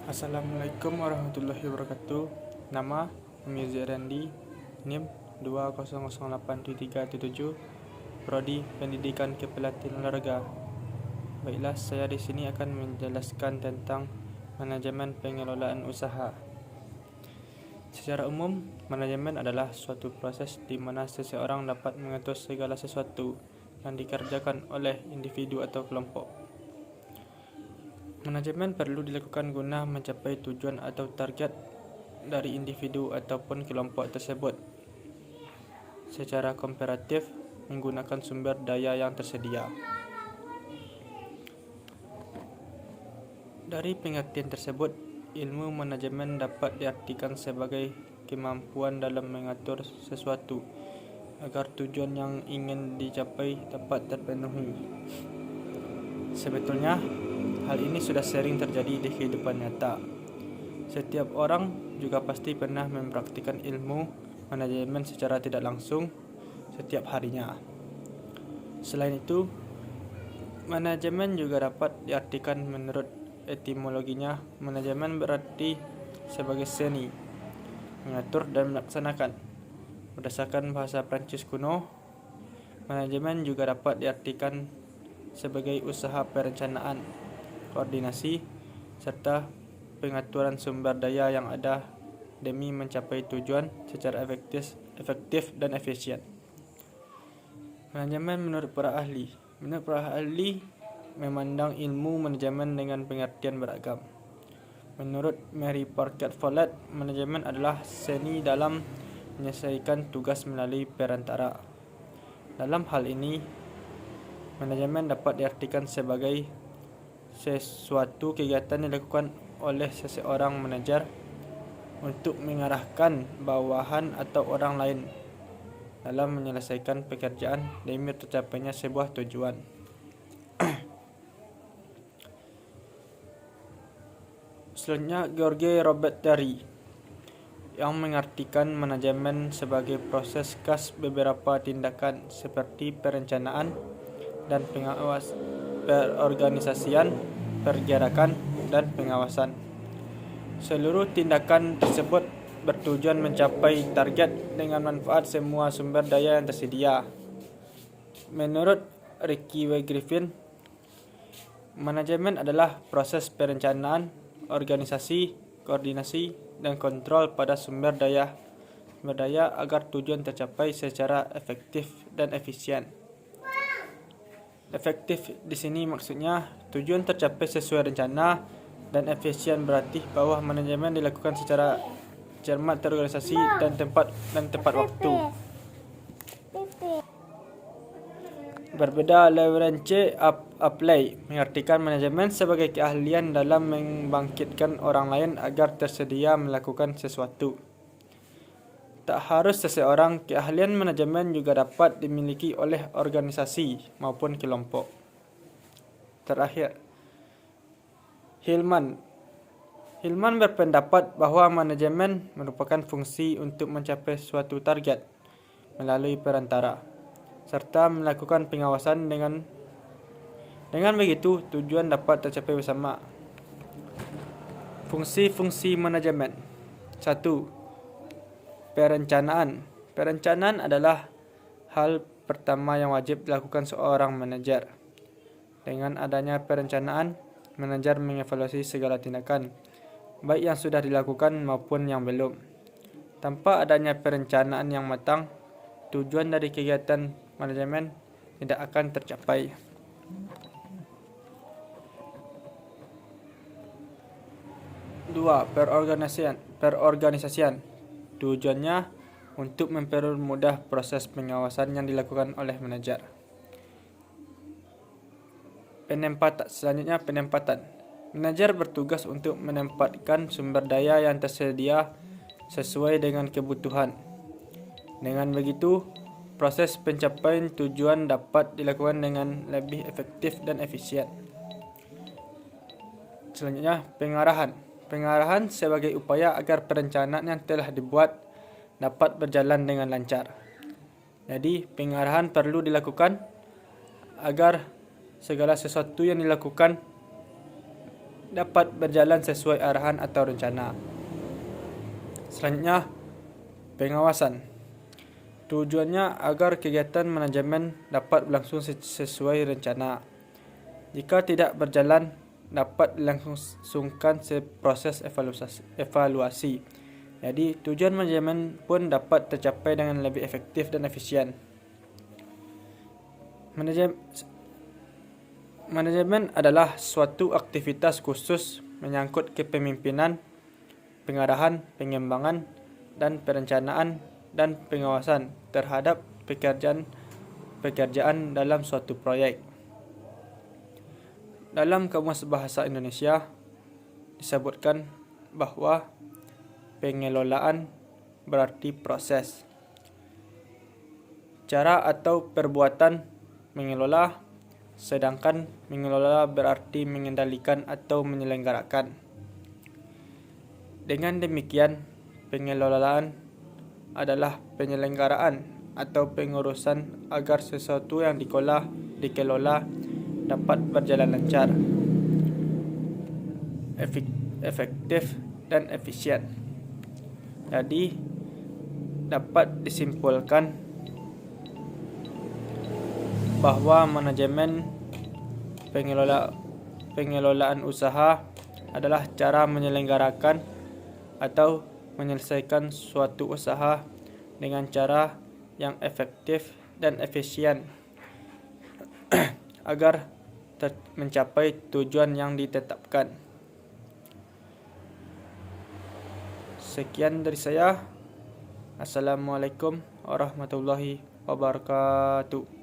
Assalamualaikum warahmatullahi wabarakatuh. Nama Mirza Randi, NIM 2008377, Prodi Pendidikan Kepelatihan Olahraga. Baiklah, saya di sini akan menjelaskan tentang manajemen pengelolaan usaha. Secara umum, manajemen adalah suatu proses di mana seseorang dapat mengatur segala sesuatu yang dikerjakan oleh individu atau kelompok. Manajemen perlu dilakukan guna mencapai tujuan atau target dari individu ataupun kelompok tersebut secara komparatif menggunakan sumber daya yang tersedia. Dari pengertian tersebut, ilmu manajemen dapat diartikan sebagai kemampuan dalam mengatur sesuatu agar tujuan yang ingin dicapai dapat terpenuhi. Sebetulnya, hal ini sudah sering terjadi di kehidupan nyata. Setiap orang juga pasti pernah mempraktikkan ilmu manajemen secara tidak langsung setiap harinya. Selain itu, manajemen juga dapat diartikan menurut etimologinya. Manajemen berarti sebagai seni, mengatur dan melaksanakan. Berdasarkan bahasa Prancis kuno, manajemen juga dapat diartikan sebagai usaha perencanaan, koordinasi, serta pengaturan sumber daya yang ada demi mencapai tujuan secara efektif dan efisien. Manajemen menurut para ahli. Menurut para ahli memandang ilmu manajemen dengan pengertian beragam. Menurut Mary Parker Follett, manajemen adalah seni dalam menyelesaikan tugas melalui perantara. Dalam hal ini, manajemen dapat diartikan sebagai sesuatu kegiatan yang dilakukan oleh seseorang manajer untuk mengarahkan bawahan atau orang lain dalam menyelesaikan pekerjaan demi tercapainya sebuah tujuan. Selanjutnya, George Robert Terry yang mengartikan manajemen sebagai proses khas beberapa tindakan seperti perencanaan dan perorganisasian, pergerakan, dan pengawasan. Seluruh tindakan tersebut bertujuan mencapai target dengan manfaat semua sumber daya yang tersedia. Menurut Ricky W. Griffin, manajemen adalah proses perencanaan, organisasi, koordinasi, dan kontrol pada sumber daya agar tujuan tercapai secara efektif dan efisien. Efektif di sini maksudnya tujuan tercapai sesuai rencana, dan efisien berarti bahwa manajemen dilakukan secara cermat, terorganisasi dan tepat waktu. Berbeda, Lawrence Apley mengartikan manajemen sebagai keahlian dalam membangkitkan orang lain agar tersedia melakukan sesuatu. Tak harus seseorang, keahlian manajemen juga dapat dimiliki oleh organisasi maupun kelompok. Terakhir, Hillman berpendapat bahwa manajemen merupakan fungsi untuk mencapai suatu target melalui perantara, serta melakukan pengawasan. Dengan begitu, tujuan dapat tercapai bersama. Fungsi-fungsi manajemen. 1. Perencanaan. Perencanaan adalah hal pertama yang wajib dilakukan seorang manajer. Dengan adanya perencanaan, manajer mengevaluasi segala tindakan, baik yang sudah dilakukan maupun yang belum. Tanpa adanya perencanaan yang matang, tujuan dari kegiatan manajemen tidak akan tercapai. Dua, perorganisasian. Tujuannya untuk mempermudah proses pengawasan yang dilakukan oleh manajer. Selanjutnya, penempatan. Manajer bertugas untuk menempatkan sumber daya yang tersedia sesuai dengan kebutuhan. Dengan begitu, proses pencapaian tujuan dapat dilakukan dengan lebih efektif dan efisien. Selanjutnya, pengarahan. Pengarahan sebagai upaya agar perencanaan yang telah dibuat dapat berjalan dengan lancar. Jadi, pengarahan perlu dilakukan agar segala sesuatu yang dilakukan dapat berjalan sesuai arahan atau rencana. Selanjutnya, pengawasan. Tujuannya agar kegiatan manajemen dapat berlangsung sesuai rencana. Jika tidak berjalan, dapat dilangsungkan proses evaluasi. Jadi, tujuan manajemen pun dapat tercapai dengan lebih efektif dan efisien. Manajemen adalah suatu aktivitas khusus menyangkut kepemimpinan, pengarahan, pengembangan, dan perencanaan dan pengawasan terhadap pekerjaan dalam suatu proyek. Dalam Kamus Bahasa Indonesia disebutkan bahwa pengelolaan berarti proses, cara atau perbuatan mengelola, sedangkan mengelola berarti mengendalikan atau menyelenggarakan. Dengan demikian, pengelolaan adalah penyelenggaraan atau pengurusan agar sesuatu yang dikelola dapat berjalan lancar, efektif, dan efisien. Jadi, dapat disimpulkan bahwa manajemen pengelolaan usaha adalah cara menyelenggarakan atau menyelesaikan suatu usaha dengan cara yang efektif dan efisien agar mencapai tujuan yang ditetapkan. Sekian dari saya. Assalamualaikum warahmatullahi wabarakatuh.